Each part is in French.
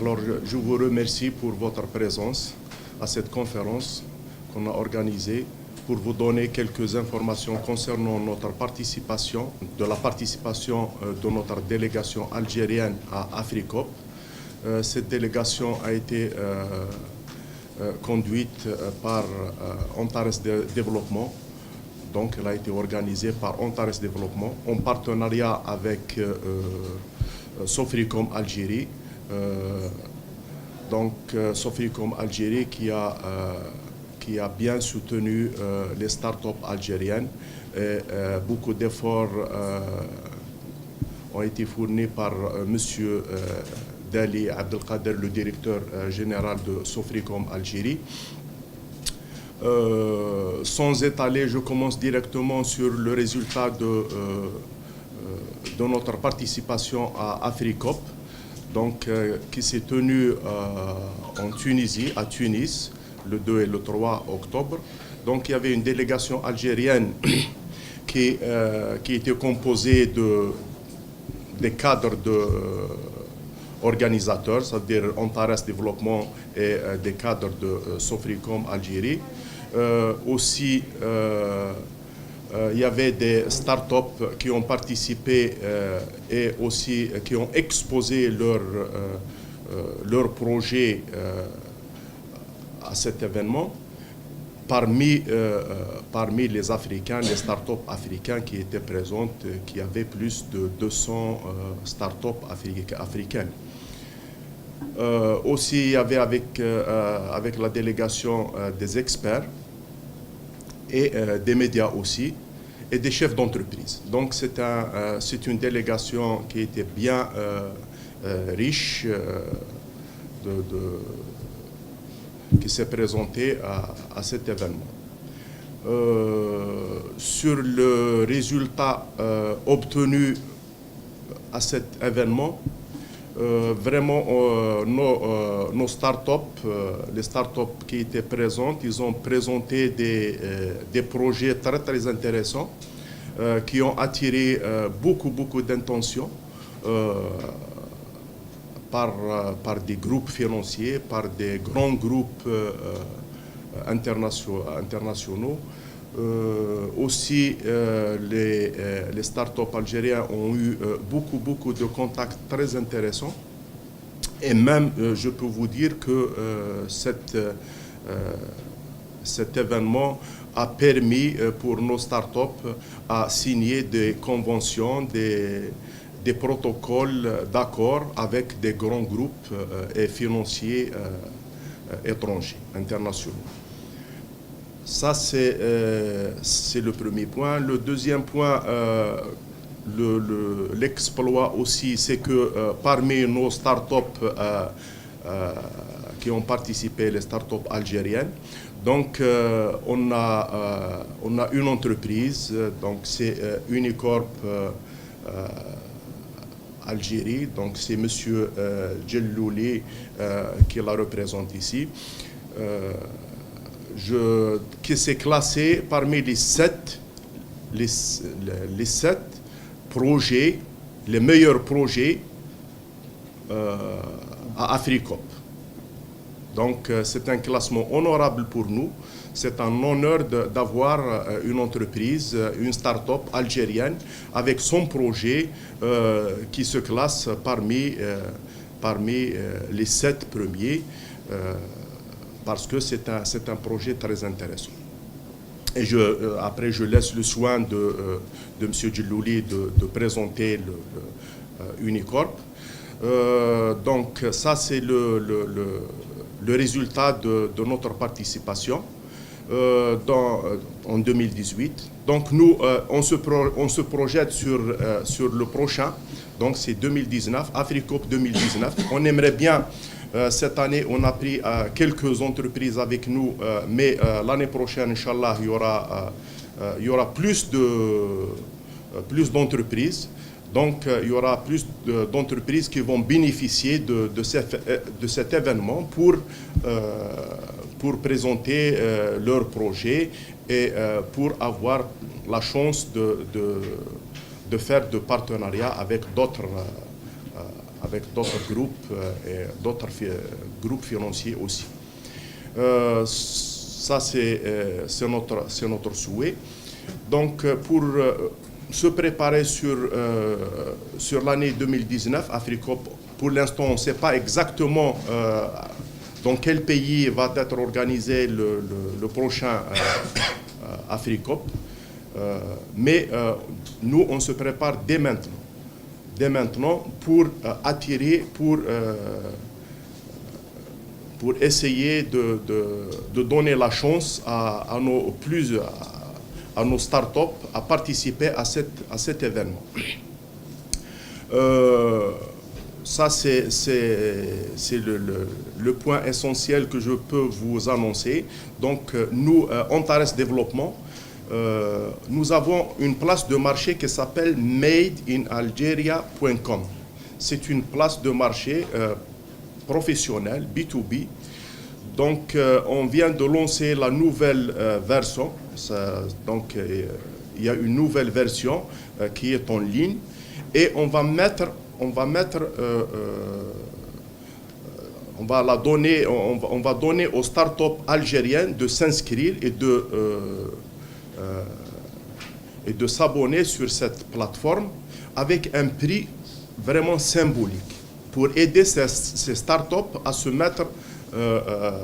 Alors, je vous remercie pour votre présence à cette conférence qu'on a organisée pour vous donner quelques informations concernant notre participation, de la participation de notre délégation algérienne à Africop. Cette délégation a été conduite par Antares Développement. Donc, elle a été organisée par Antares Développement en partenariat avec Sofricom Algérie. Sofricom Algérie qui a bien soutenu les startups algériennes. Et, beaucoup d'efforts ont été fournis par M. Dali Abdelkader, le directeur général de Sofricom Algérie. Sans étaler, je commence directement sur le résultat de notre participation à Africop, qui s'est tenue en Tunisie, à Tunis, le 2 et le 3 octobre. Donc il y avait une délégation algérienne qui était composée des cadres organisateurs, c'est-à-dire Antares Développement et des cadres de Sofricom Algérie. Aussi, il y avait des startups qui ont participé et aussi qui ont exposé leur projet à cet événement. Parmi les Africains, les startups africains qui étaient présentes, qui avaient plus de 200 startups africaines. Aussi, il y avait avec la délégation des experts et des médias aussi, et des chefs d'entreprise. Donc c'est une délégation qui était bien riche, qui s'est présentée à cet événement. Sur le résultat obtenu à cet événement, vraiment, nos startups, les startups qui étaient présentes, ils ont présenté des projets très, très intéressants qui ont attiré beaucoup d'intentions par des groupes financiers, par des grands groupes internationaux. Aussi, les startups algériens ont eu beaucoup de contacts très intéressants. Et même, je peux vous dire que cet événement a permis pour nos startups à signer des conventions, des protocoles d'accord avec des grands groupes et financiers étrangers, internationaux. Ça, c'est le premier point. Le deuxième point, l'exploit aussi, c'est que parmi nos startups qui ont participé, les startups algériennes, donc on a une entreprise, donc c'est Unicorp Algérie, donc c'est M. Djellouli qui la représente ici. Qui s'est classé parmi les sept projets, les meilleurs projets à Africop. Donc c'est un classement honorable pour nous. C'est un honneur d'avoir une entreprise, une start-up algérienne avec son projet qui se classe parmi les 7 premiers. Parce que c'est un projet très intéressant. Et après, je laisse le soin de M. Djellouli de présenter le Unicorp. Donc ça, c'est le résultat de notre participation en 2018. Donc nous, on se projette sur le prochain. Donc c'est 2019, Africop 2019. On aimerait bien... cette année, on a pris quelques entreprises avec nous, mais l'année prochaine, Inch'Allah, il y aura plus d'entreprises. Donc, il y aura plus d'entreprises qui vont bénéficier de cet événement pour présenter leurs projets et pour avoir la chance de faire de partenariats avec d'autres avec d'autres groupes et d'autres groupes financiers aussi. Ça, c'est notre souhait. Donc, pour se préparer sur l'année 2019, Africop, pour l'instant, on ne sait pas exactement dans quel pays va être organisé le prochain Africop. Mais nous, on se prépare dès maintenant pour attirer, pour essayer de donner la chance à nos startups à participer à cet événement. Ça, c'est le point essentiel que je peux vous annoncer. Donc, nous, Antares Développement, nous avons une place de marché qui s'appelle madeinalgeria.com. C'est une place de marché professionnelle, B2B. Donc, on vient de lancer la nouvelle version. Donc, il y a une nouvelle version qui est en ligne. Et on va donner aux startups algériennes de s'inscrire et de s'abonner sur cette plateforme avec un prix vraiment symbolique pour aider ces startups à se mettre, à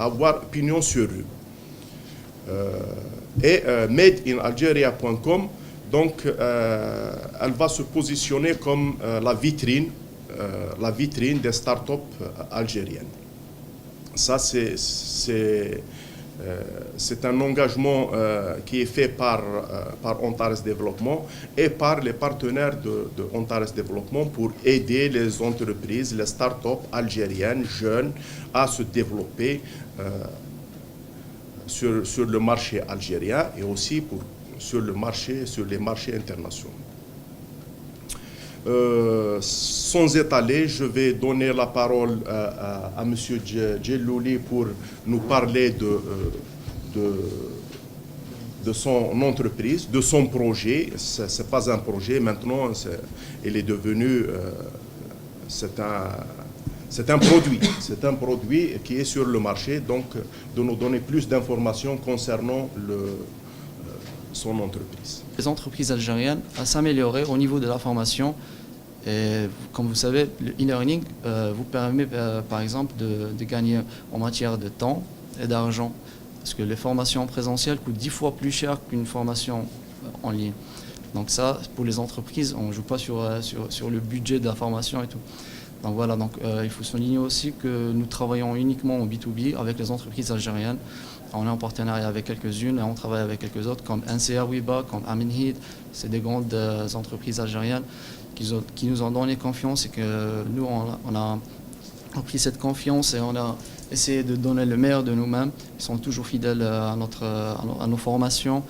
avoir pignon sur rue. Madeinalgeria.com, donc, elle va se positionner comme la vitrine des startups algériennes. Ça, c'est un engagement qui est fait par Antares Développement et par les partenaires de Antares Développement pour aider les entreprises, les startups algériennes jeunes à se développer sur le marché algérien et aussi sur les marchés internationaux. Sans étaler, je vais donner la parole à M. Djellouli pour nous parler de son entreprise, de son projet. Ce n'est pas un projet, maintenant, il est devenu... c'est un produit. C'est un produit qui est sur le marché, donc de nous donner plus d'informations concernant son entreprise. Les entreprises algériennes à s'améliorer au niveau de la formation. Et comme vous savez, le e-learning vous permet par exemple de gagner en matière de temps et d'argent. Parce que les formations présentielles coûtent 10 fois plus cher qu'une formation en ligne. Donc ça, pour les entreprises, on ne joue pas sur le budget de la formation et tout. Donc voilà, il faut souligner aussi que nous travaillons uniquement en B2B avec les entreprises algériennes. On est en partenariat avec quelques-unes et on travaille avec quelques autres comme NCR Wiba, comme Aminhid. C'est des grandes entreprises algériennes qui nous ont donné confiance et que nous, on a pris cette confiance et on a essayé de donner le meilleur de nous-mêmes. Ils sont toujours fidèles à nos formations.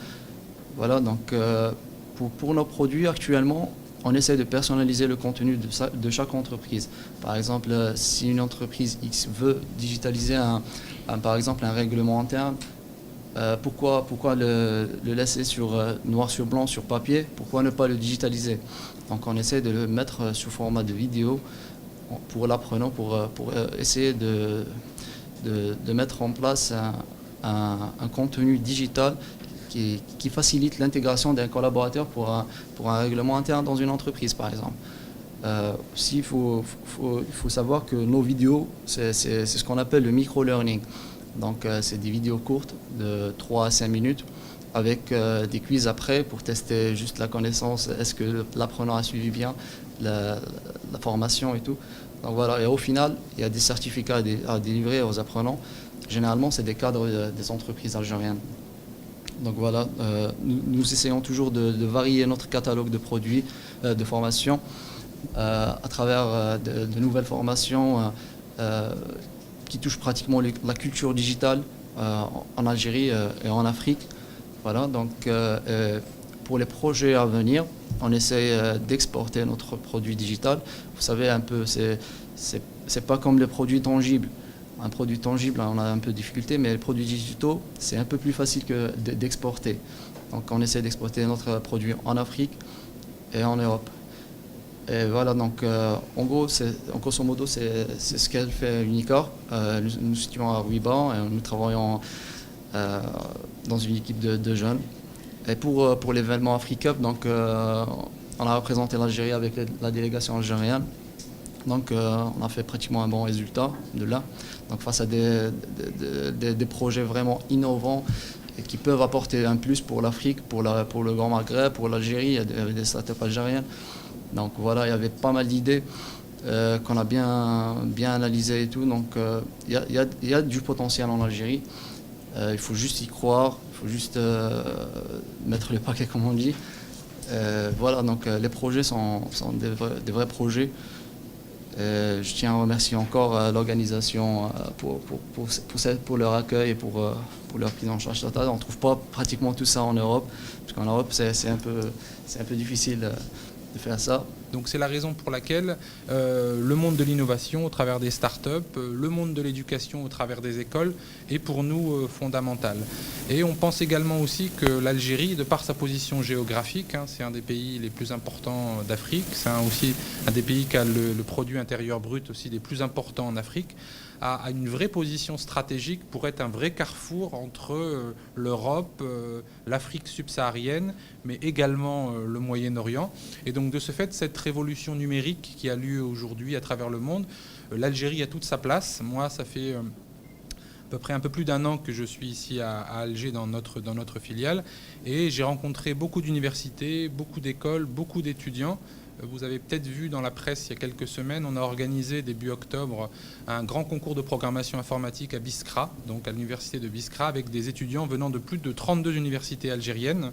Voilà, donc pour nos produits actuellement, on essaie de personnaliser le contenu de chaque entreprise. Par exemple, si une entreprise X veut digitaliser par exemple un règlement interne, pourquoi le laisser noir sur blanc sur papier? Pourquoi ne pas le digitaliser? Donc on essaie de le mettre sous format de vidéo pour l'apprenant, pour essayer de mettre en place un contenu digital qui facilite l'intégration d'un collaborateur pour un règlement interne dans une entreprise, par exemple. Aussi, il faut savoir que nos vidéos, c'est ce qu'on appelle le micro-learning. Donc, c'est des vidéos courtes de 3 à 5 minutes avec des quiz après pour tester juste la connaissance. Est-ce que l'apprenant a suivi bien la formation et tout. Donc voilà, et au final, il y a des certificats à délivrer aux apprenants. Généralement, c'est des cadres des entreprises algériennes. Donc voilà, nous essayons toujours de varier notre catalogue de produits de formation à travers de nouvelles formations qui touchent pratiquement la culture digitale en Algérie et en Afrique. Voilà, donc pour les projets à venir, on essaie d'exporter notre produit digital. Vous savez un peu, c'est pas comme les produits tangibles. Un produit tangible, on a un peu de difficulté, mais les produits digitaux, c'est un peu plus facile d'exporter. Donc on essaie d'exporter notre produit en Afrique et en Europe. Et voilà, donc en gros, en grosso modo, c'est ce qu'elle fait Unicor. Nous nous situons à Ruiban et nous travaillons dans une équipe de jeunes. Et pour l'événement AfriCup, donc on a représenté l'Algérie avec la délégation algérienne. Donc on a fait pratiquement un bon résultat de là. Donc face à des projets vraiment innovants et qui peuvent apporter un plus pour l'Afrique, pour le Grand Maghreb, pour l'Algérie, il y avait des startups algériennes. Donc voilà, il y avait pas mal d'idées qu'on a bien analysées et tout. Donc il y a du potentiel en Algérie. Il faut juste y croire, il faut juste mettre le paquet comme on dit. Voilà, donc les projets sont des vrais projets. Je tiens à remercier encore l'organisation pour leur accueil et pour leur prise en charge totale. On ne trouve pas pratiquement tout ça en Europe, parce qu'en Europe c'est un peu difficile de faire ça. Donc c'est la raison pour laquelle le monde de l'innovation au travers des startups, le monde de l'éducation au travers des écoles est pour nous fondamental. Et on pense également aussi que l'Algérie, de par sa position géographique, c'est un des pays les plus importants d'Afrique, c'est aussi un des pays qui a le produit intérieur brut aussi des plus importants en Afrique, a une vraie position stratégique pour être un vrai carrefour entre l'Europe, l'Afrique subsaharienne, mais également le Moyen-Orient. Et donc de ce fait, cette révolution numérique qui a lieu aujourd'hui à travers le monde, l'Algérie a toute sa place. Moi, ça fait à peu près un peu plus d'1 an que je suis ici à Alger dans notre filiale, et j'ai rencontré beaucoup d'universités, beaucoup d'écoles, beaucoup d'étudiants. Vous avez peut-être vu dans la presse il y a quelques semaines, on a organisé début octobre un grand concours de programmation informatique à Biskra, donc à l'université de Biskra, avec des étudiants venant de plus de 32 universités algériennes.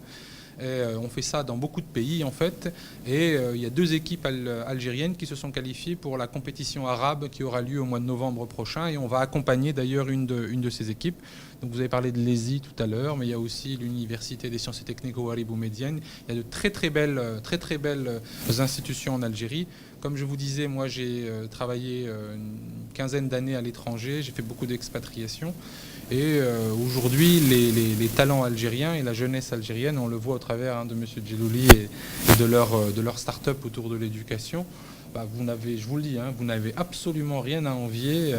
Et on fait ça dans beaucoup de pays en fait, et il y a 2 équipes algériennes qui se sont qualifiées pour la compétition arabe qui aura lieu au mois de novembre prochain, et on va accompagner d'ailleurs une de ces équipes. Donc vous avez parlé de l'ESI tout à l'heure, mais il y a aussi l'Université des sciences et techniques Ouaribou Médiane. Il y a de très belles institutions en Algérie. Comme je vous disais, moi j'ai travaillé une quinzaine d'années à l'étranger, j'ai fait beaucoup d'expatriation. Et aujourd'hui, les talents algériens et la jeunesse algérienne, on le voit au travers de M. Djelouli et de leur start-up autour de l'éducation. Je vous le dis, vous n'avez absolument rien à envier,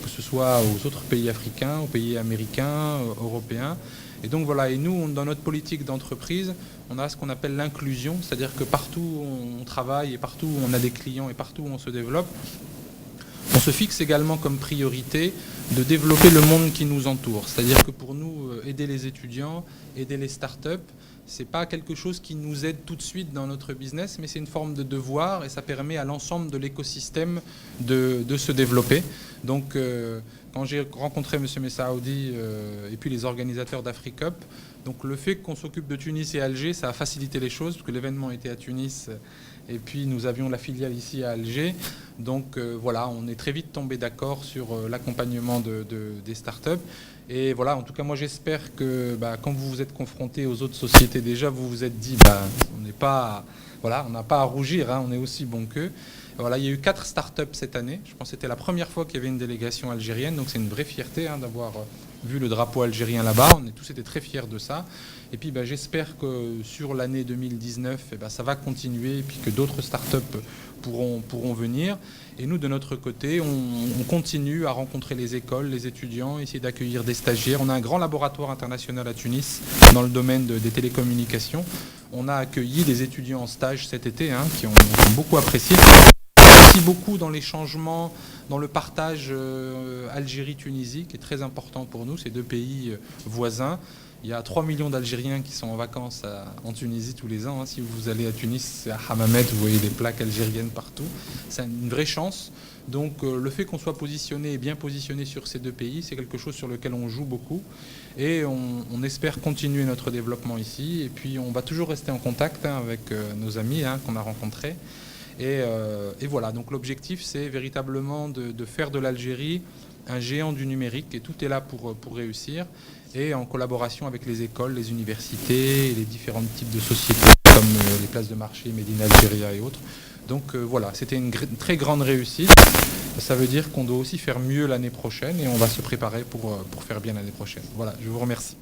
que ce soit aux autres pays africains, aux pays américains, européens. Et donc voilà, et nous, dans notre politique d'entreprise, on a ce qu'on appelle l'inclusion, c'est-à-dire que partout où on travaille et partout où on a des clients et partout où on se développe, on se fixe également comme priorité de développer le monde qui nous entoure. C'est-à-dire que pour nous, aider les étudiants, aider les startups, ce n'est pas quelque chose qui nous aide tout de suite dans notre business, mais c'est une forme de devoir, et ça permet à l'ensemble de l'écosystème de se développer. Donc quand j'ai rencontré M. Messaoudi et puis les organisateurs d'AfriCup, donc le fait qu'on s'occupe de Tunis et Alger, ça a facilité les choses, parce que l'événement était à Tunis et puis nous avions la filiale ici à Alger. Donc voilà, on est très vite tombé d'accord sur l'accompagnement des startups. Et voilà, en tout cas, moi j'espère que quand vous vous êtes confronté aux autres sociétés déjà, vous vous êtes dit, on n'a pas à rougir, on est aussi bon qu'eux. Voilà, il y a eu 4 startups cette année. Je pense que c'était la première fois qu'il y avait une délégation algérienne, donc c'est une vraie fierté d'avoir vu le drapeau algérien là-bas. On a tous été très fiers de ça. Et puis j'espère que sur l'année 2019, ça va continuer, et puis que d'autres startups pourront venir. Et nous, de notre côté, on continue à rencontrer les écoles, les étudiants, essayer d'accueillir des stagiaires. On a un grand laboratoire international à Tunis dans le domaine des télécommunications. On a accueilli des étudiants en stage cet été qui ont beaucoup apprécié. Aussi beaucoup dans les changements, dans le partage Algérie-Tunisie, qui est très important pour nous, ces 2 pays voisins. Il y a 3 millions d'Algériens qui sont en vacances en Tunisie tous les ans. Si vous allez à Tunis, à Hammamet, vous voyez des plaques algériennes partout. C'est une vraie chance. Donc le fait qu'on soit positionné et bien positionné sur ces 2 pays, c'est quelque chose sur lequel on joue beaucoup. Et on espère continuer notre développement ici. Et puis on va toujours rester en contact avec nos amis qu'on a rencontrés. Et voilà, donc l'objectif, c'est véritablement de faire de l'Algérie un géant du numérique, et tout est là pour réussir, et en collaboration avec les écoles, les universités, et les différents types de sociétés comme les places de marché, Made in Algeria et autres. Donc voilà, c'était une très grande réussite. Ça veut dire qu'on doit aussi faire mieux l'année prochaine, et on va se préparer pour faire bien l'année prochaine. Voilà, je vous remercie.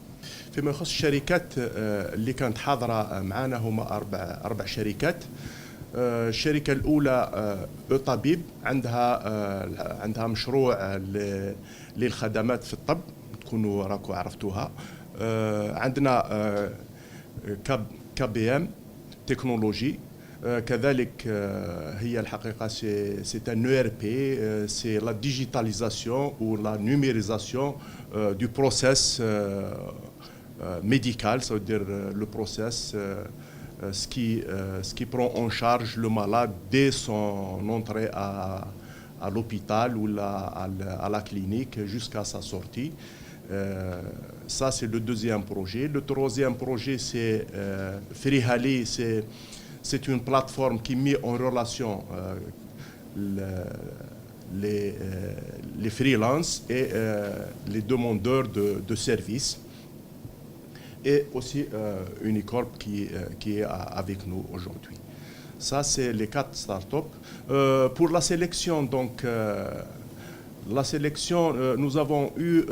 فيما يخص الشركات اللي كانت حاضرة معنا هما 4 شركات. الشركة الأولى طبيب عندها مشروع للخدمات في الطب، تكونوا راكو عرفتوها. عندنا KBM تكنولوجي كذلك، هي الحقيقة c'est un ERP, c'est la digitalisation ou la numérisation du process médical, ça veut dire le process ce qui prend en charge le malade dès son entrée à l'hôpital ou à la clinique jusqu'à sa sortie. Ça, c'est le deuxième projet. Le troisième projet, c'est Frihali, c'est une plateforme qui met en relation les freelances et les demandeurs de services. Et aussi Unicorp qui est avec nous aujourd'hui. Ça, c'est les 4 startups. Pour la sélection, donc, nous avons eu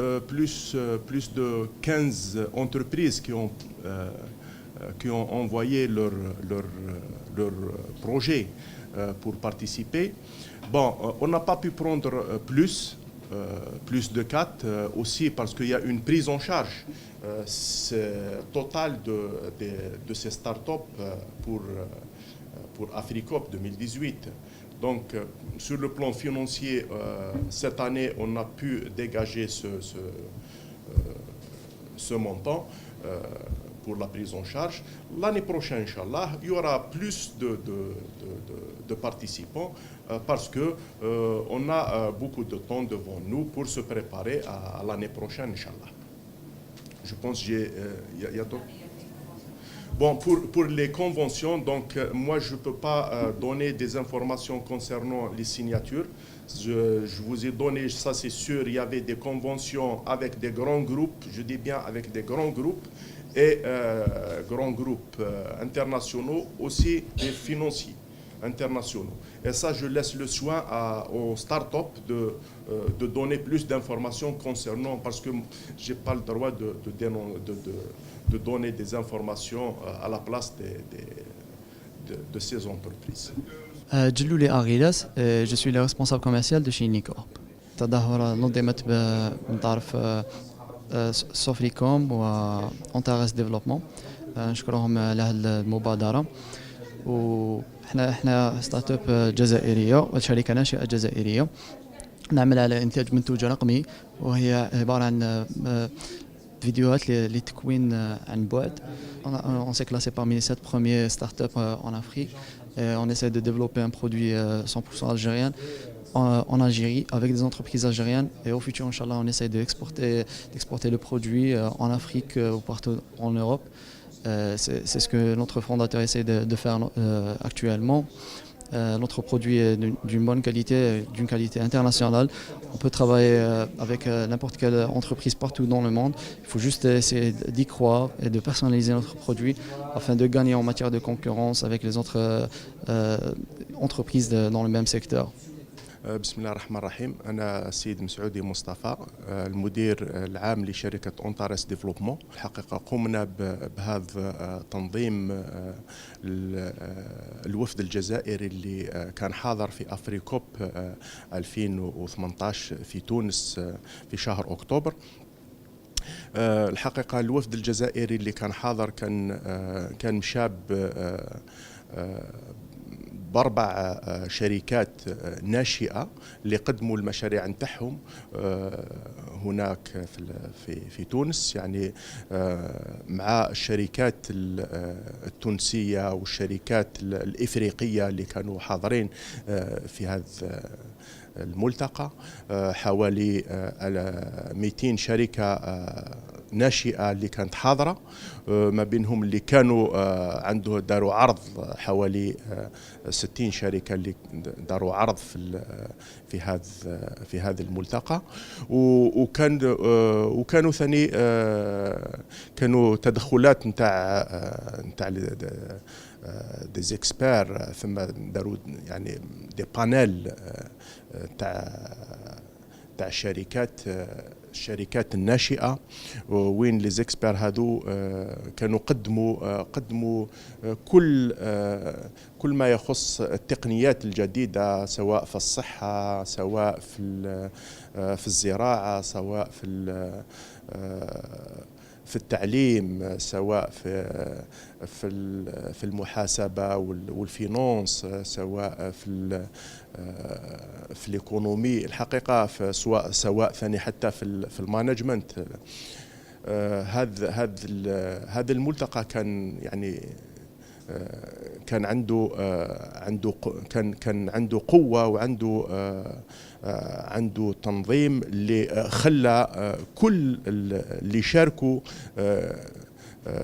plus de 15 entreprises qui ont envoyé leur projet pour participer. Bon, on n'a pas pu prendre plus de 4 aussi parce qu'il y a une prise en charge totale de ces startups pour Africop 2018. Donc, sur le plan financier, cette année, on a pu dégager ce montant pour la prise en charge. L'année prochaine, Inch'Allah, il y aura plus de participants parce qu'on a beaucoup de temps devant nous pour se préparer à l'année prochaine, Inch'Allah. Je pense qu'il y a d'autres. Bon, pour les conventions, donc moi je ne peux pas donner des informations concernant les signatures. Je vous ai donné, ça c'est sûr, il y avait des conventions avec des grands groupes, je dis bien avec des grands groupes, et grands groupes internationaux, aussi des financiers internationaux. Et ça, je laisse le soin aux start-up de donner plus d'informations concernant, parce que je n'ai pas le droit de donner des informations à la place de ces entreprises. جلولي أغيلاس، je suis le responsable commercial de chez Unicorp. تظاهرة نظمت من طرف سوفريكوم وأنتارس ديفلوبمون، نشكرهم على هذه المبادرة. وإحنا ستارت اب جزائرية وشركة ناشئة جزائرية نعمل على إنتاج منتوج رقمي، وهي عبارة عن فيديوهات لتكوين عن بعد. On s'est classé parmi les 7 premiers startups en Afrique. On essaie de développer un produit 100% algérien en Algérie avec des entreprises algériennes, et au futur, Inch'Allah, on essaie d'exporter le produit en Afrique ou partout en Europe. C'est ce que notre fondateur essaie de faire actuellement. Notre produit est d'une bonne qualité, d'une qualité internationale. On peut travailler avec n'importe quelle entreprise partout dans le monde. Il faut juste essayer d'y croire et de personnaliser notre produit afin de gagner en matière de concurrence avec les autres entreprises dans le même secteur. بسم الله الرحمن الرحيم. أنا السيد مسعودي مصطفى، المدير العام لشركة أونتارس ديفلوبمون. الحقيقة قمنا بهذا تنظيم الوفد الجزائري اللي كان حاضر في أفريكوب 2018 في تونس في شهر أكتوبر. الحقيقة الوفد الجزائري اللي كان حاضر كان مشاب باربع شركات ناشئة اللي قدموا المشاريع نتاعهم هناك في تونس، يعني مع الشركات التونسية والشركات الإفريقية اللي كانوا حاضرين في هذا الملتقى. حوالي 200 شركة ناشئة اللي كانت حاضرة، ما بينهم اللي كانوا داروا عرض حوالي 60 شركة اللي داروا عرض في هذا الملتقى. وكانوا ثاني كانوا تدخلات نتاع دي زيكسبير، ثم داروا يعني دي بانيل تاع الشركات الناشئه، وين لي زيكسبير هذو كانوا قدموا كل ما يخص التقنيات الجديده، سواء في الصحه، سواء في الزراعه، سواء في التعليم، سواء في المحاسبة والفينانس، سواء في الايكونومي الحقيقة، سواء ثاني حتى في المانجمنت. هذا الملتقى كان يعني كان عنده قوة، عنده تنظيم اللي خلى كل اللي شاركوا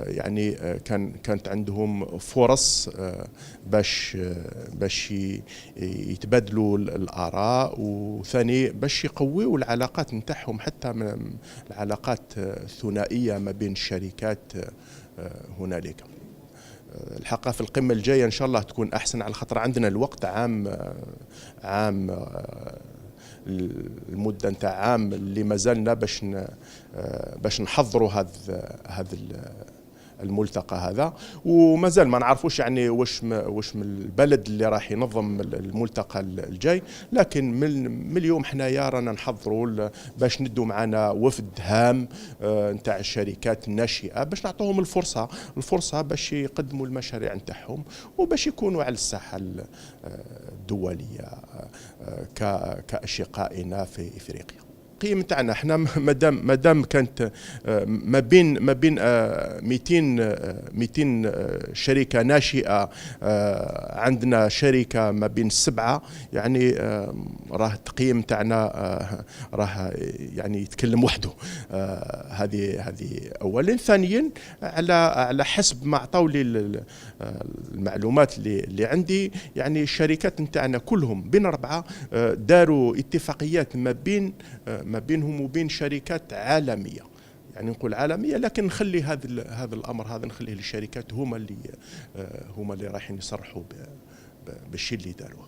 يعني كانت عندهم فرص باش يتبادلوا الآراء، وثاني باش يقويوا العلاقات نتاعهم، حتى من العلاقات الثنائية ما بين الشركات هنالك. الحقيقة في القمة الجاية إن شاء الله تكون أحسن، على خاطر عندنا الوقت عام المدة نتاع عام اللي مازالنا باش نحضروا هذا الملتقى هذا، ومازال ما نعرفوش يعني واش من البلد اللي راح ينظم الملتقى الجاي، لكن من اليوم حنايا رانا نحضروا باش ندوا معنا وفد هام نتاع الشركات الناشئه، باش نعطوهم الفرصه باش يقدموا المشاريع نتاعهم، وباش يكونوا على الساحه الدوليه كأشقائنا في افريقيا. القيم تاعنا احنا مادام كانت ما بين 200 شركه ناشئه، عندنا شركه ما بين 7، يعني راه التقييم تاعنا راه يعني يتكلم وحده. هذه اولا. ثانيا، على حسب ما عطاو لي المعلومات اللي عندي، يعني الشركات نتاعنا كلهم بين 4 داروا اتفاقيات ما بينهم وبين شركات عالمية، يعني نقول عالمية، لكن نخلي هذا الأمر هذا نخليه للشركات، هما اللي رايحين يصرحوا بالشيء اللي داروه.